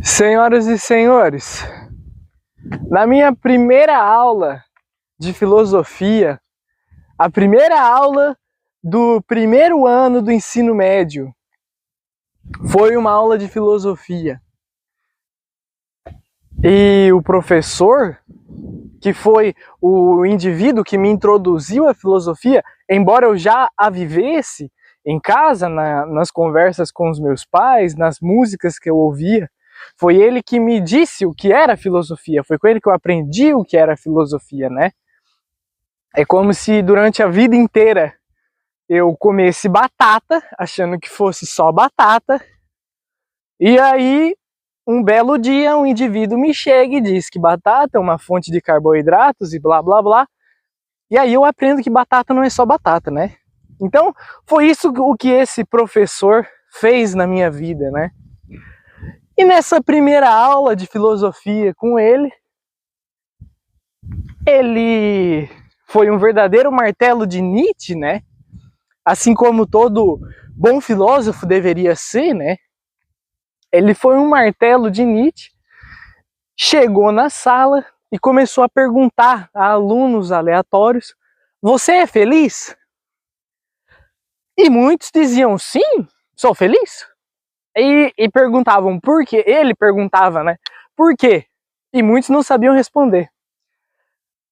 Senhoras e senhores, na minha primeira aula de filosofia, a primeira aula do primeiro ano do ensino médio, foi uma aula de filosofia. E o professor, que foi o indivíduo que me introduziu à filosofia, embora eu já a vivesse em casa, nas conversas com os meus pais, nas músicas que eu ouvia, foi ele que me disse o que era filosofia, foi com ele que eu aprendi o que era filosofia, né? É como se durante a vida inteira eu comesse batata, achando que fosse só batata, e aí um belo dia um indivíduo me chega e diz que batata é uma fonte de carboidratos e blá blá blá, e aí eu aprendo que batata não é só batata, né? Então foi isso o que esse professor fez na minha vida, né? E nessa primeira aula de filosofia com ele foi um verdadeiro martelo de Nietzsche, né? Assim como todo bom filósofo deveria ser, né? Ele foi um martelo de Nietzsche, chegou na sala e começou a perguntar a alunos aleatórios: você é feliz? E muitos diziam: sim, sou feliz. E perguntavam por quê? Ele perguntava, né? Por quê? E muitos não sabiam responder.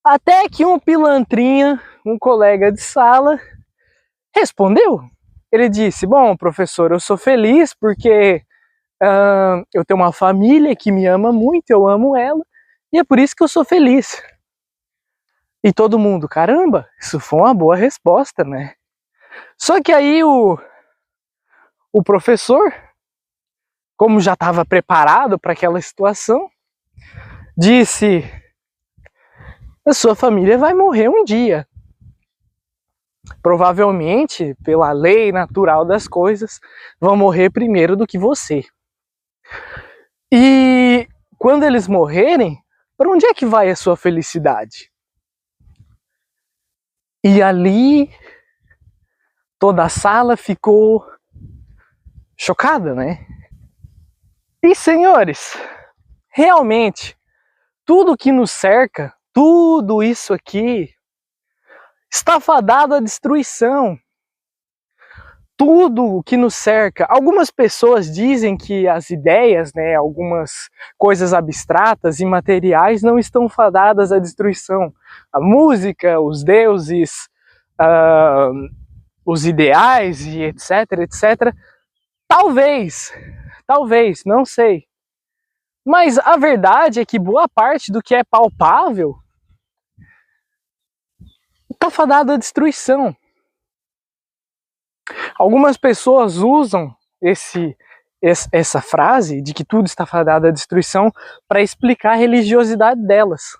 Até que um pilantrinha, um colega de sala, respondeu. Ele disse: bom, professor, eu sou feliz porque eu tenho uma família que me ama muito, eu amo ela, e é por isso que eu sou feliz. E todo mundo: caramba, isso foi uma boa resposta, né? Só que aí o professor, como já estava preparado para aquela situação, disse: a sua família vai morrer um dia. Provavelmente, pela lei natural das coisas, vão morrer primeiro do que você. E quando eles morrerem, para onde é que vai a sua felicidade? E ali toda a sala ficou chocada, né? E senhores, realmente, tudo que nos cerca, tudo isso aqui, está fadado à destruição. Tudo que nos cerca. Algumas pessoas dizem que as ideias, né, algumas coisas abstratas e materiais não estão fadadas à destruição. A música, os deuses, os ideais e etc, etc. Talvez, não sei. Mas a verdade é que boa parte do que é palpável está fadado à destruição. Algumas pessoas usam essa frase de que tudo está fadado à destruição para explicar a religiosidade delas.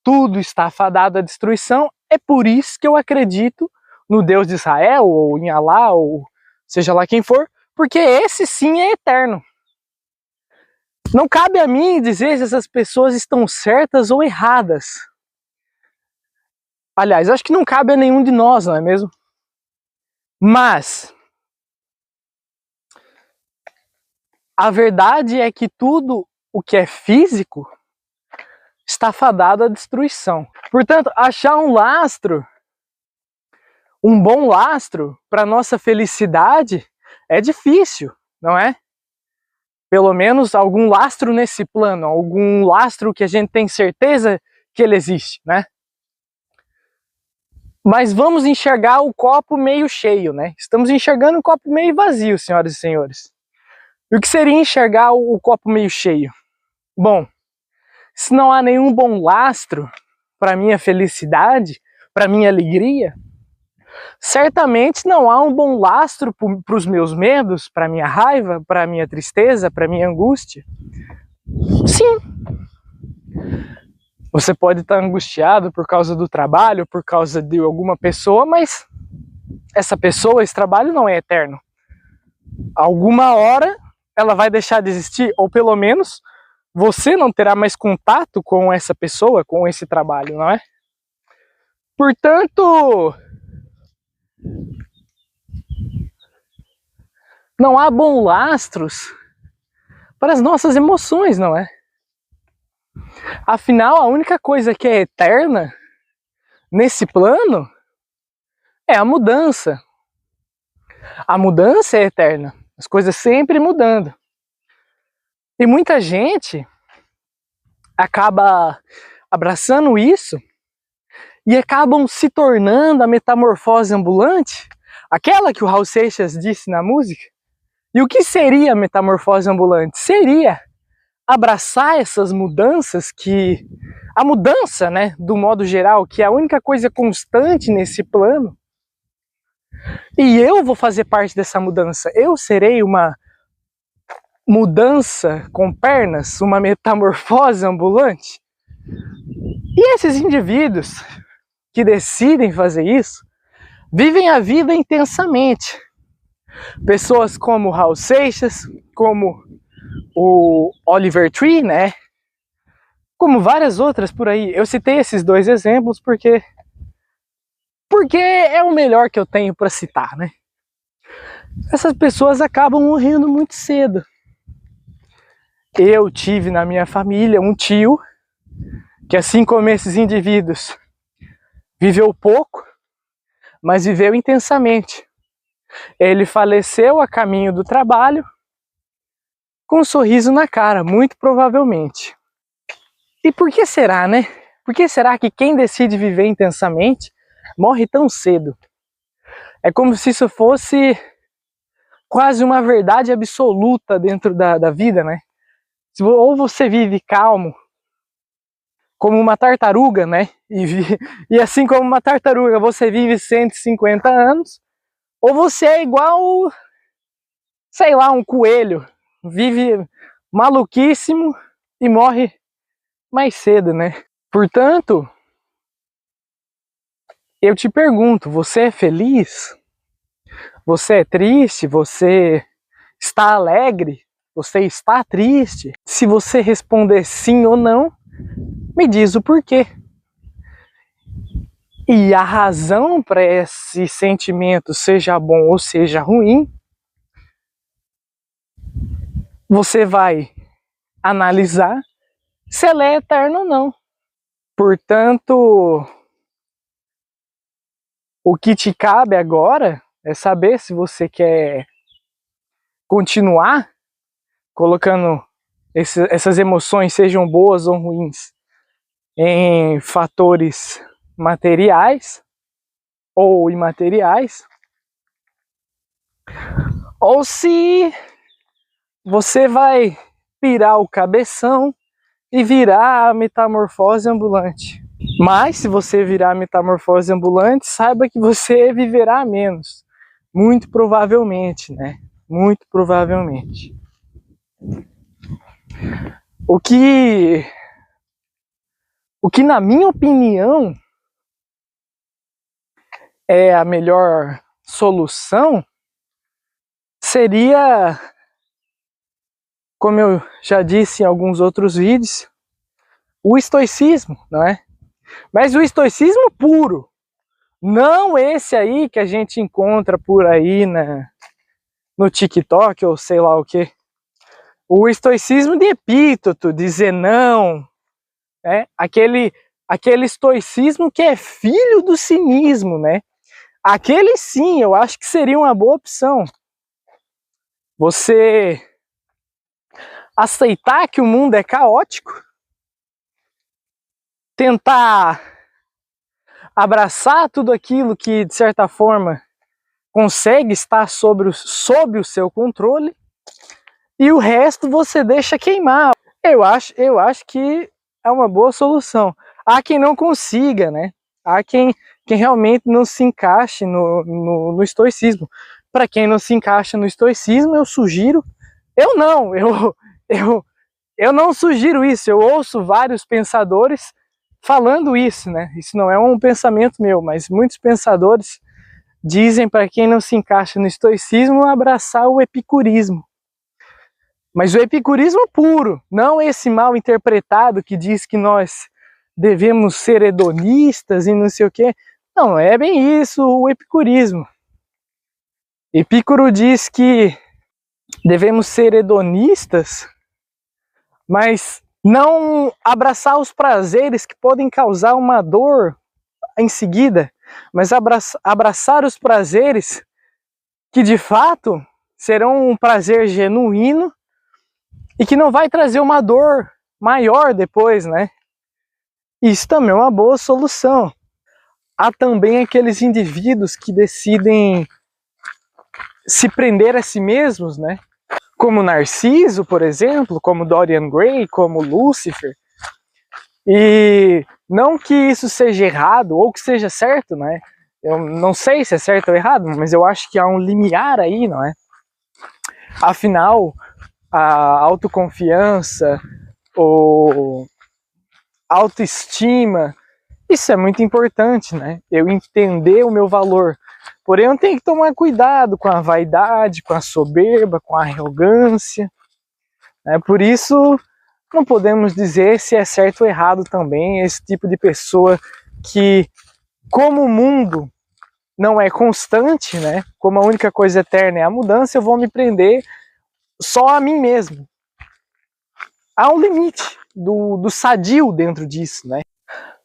Tudo está fadado à destruição, é por isso que eu acredito no Deus de Israel, ou em Alá, ou seja lá quem for, porque esse sim é eterno. Não cabe a mim dizer se essas pessoas estão certas ou erradas. Aliás, acho que não cabe a nenhum de nós, não é mesmo? Mas a verdade é que tudo o que é físico está fadado à destruição. Portanto, achar um lastro, um bom lastro para nossa felicidade é difícil, não é? Pelo menos algum lastro nesse plano, algum lastro que a gente tem certeza que ele existe, né? Mas vamos enxergar o copo meio cheio, né? Estamos enxergando o copo meio vazio, senhoras e senhores. E o que seria enxergar o copo meio cheio? Bom, se não há nenhum bom lastro para minha felicidade, para minha alegria, certamente não há um bom lastro para os meus medos, para minha raiva, para minha tristeza, para minha angústia. Sim, você pode estar angustiado por causa do trabalho, por causa de alguma pessoa, mas essa pessoa, esse trabalho não é eterno. Alguma hora ela vai deixar de existir, ou pelo menos você não terá mais contato com essa pessoa, com esse trabalho, não é? Portanto, não há bons lastros para as nossas emoções, não é? Afinal, a única coisa que é eterna nesse plano é a mudança. A mudança é eterna, as coisas sempre mudando. E muita gente acaba abraçando isso e acabam se tornando a metamorfose ambulante, aquela que o Raul Seixas disse na música. E o que seria a metamorfose ambulante? Seria abraçar essas mudanças, que a mudança, né, do modo geral, que é a única coisa constante nesse plano. E eu vou fazer parte dessa mudança. Eu serei uma mudança com pernas, uma metamorfose ambulante. E esses indivíduos que decidem fazer isso vivem a vida intensamente. Pessoas como Raul Seixas, como o Oliver Tree, né? Como várias outras por aí. Eu citei esses dois exemplos porque é o melhor que eu tenho para citar, né? Essas pessoas acabam morrendo muito cedo. Eu tive na minha família um tio que, assim como esses indivíduos, viveu pouco, mas viveu intensamente. Ele faleceu a caminho do trabalho com um sorriso na cara, muito provavelmente. E por que será, né? Por que será que quem decide viver intensamente morre tão cedo? É como se isso fosse quase uma verdade absoluta dentro da vida, né? Ou você vive calmo, como uma tartaruga, né? E assim como uma tartaruga você vive 150 anos, ou você é igual, sei lá, um coelho, vive maluquíssimo e morre mais cedo, né? Portanto, eu te pergunto, você é feliz? Você é triste? Você está alegre? Você está triste? Se você responder sim ou não, me diz o porquê. E a razão para esse sentimento, seja bom ou seja ruim, você vai analisar se ela é eterna ou não. Portanto, o que te cabe agora é saber se você quer continuar colocando essas emoções, sejam boas ou ruins, em fatores materiais ou imateriais, ou se você vai pirar o cabeção e virar a metamorfose ambulante. Mas se você virar a metamorfose ambulante, saiba que você viverá menos, muito provavelmente, né? Muito provavelmente. O que na minha opinião é a melhor solução seria, como eu já disse em alguns outros vídeos, o estoicismo, não é? Mas o estoicismo puro, não esse aí que a gente encontra por aí no TikTok ou sei lá o que. O estoicismo de Epíteto, de Zenão, né? Aquele estoicismo que é filho do cinismo, né? Aquele sim, eu acho que seria uma boa opção. Você aceitar que o mundo é caótico, tentar abraçar tudo aquilo que, de certa forma, consegue estar sob o seu controle, e o resto você deixa queimar. Eu acho que é uma boa solução. Há quem não consiga, né? Há quem realmente não se encaixe no estoicismo. Para quem não se encaixa no estoicismo, eu sugiro... Eu não sugiro isso. Eu ouço vários pensadores falando isso, né? Isso não é um pensamento meu, mas muitos pensadores dizem para quem não se encaixa no estoicismo abraçar o epicurismo. Mas o epicurismo puro, não esse mal interpretado que diz que nós devemos ser hedonistas e não sei o quê. Não, é bem isso o epicurismo. Epicuro diz que devemos ser hedonistas mas não abraçar os prazeres que podem causar uma dor em seguida, mas abraçar os prazeres que de fato serão um prazer genuíno e que não vai trazer uma dor maior depois, né? Isso também é uma boa solução. Há também aqueles indivíduos que decidem se prender a si mesmos, né? Como Narciso, por exemplo, como Dorian Gray, como Lúcifer. E não que isso seja errado ou que seja certo, né? Eu não sei se é certo ou errado, mas eu acho que há um limiar aí, não é? Afinal, a autoconfiança ou autoestima, isso é muito importante, né? Eu entender o meu valor. Porém, eu tenho que tomar cuidado com a vaidade, com a soberba, com a arrogância. Né? Por isso, não podemos dizer se é certo ou errado também esse tipo de pessoa que, como o mundo não é constante, né? Como a única coisa eterna é a mudança, eu vou me prender só a mim mesmo. Há um limite do sadio dentro disso, né?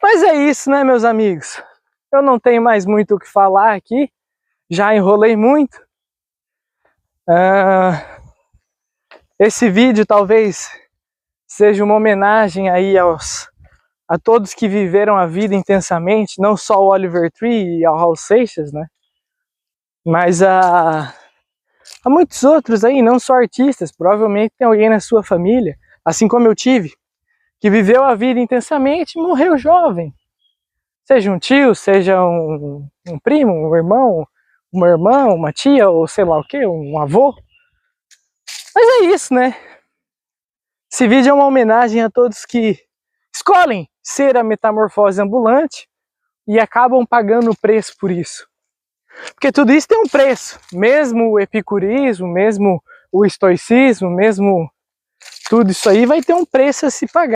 Mas é isso, né, meus amigos? Eu não tenho mais muito o que falar aqui, já enrolei muito. Esse vídeo talvez seja uma homenagem aí a todos que viveram a vida intensamente, não só o Oliver Tree e ao Raul Seixas, né? Mas a muitos outros aí, não só artistas, provavelmente tem alguém na sua família, assim como eu tive, que viveu a vida intensamente e morreu jovem. Seja um tio, seja um primo, um irmão, uma irmã, uma tia, ou sei lá o que, um avô. Mas é isso, né? Esse vídeo é uma homenagem a todos que escolhem ser a metamorfose ambulante e acabam pagando o preço por isso. Porque tudo isso tem um preço, mesmo o epicurismo, mesmo o estoicismo, mesmo tudo isso aí vai ter um preço a se pagar.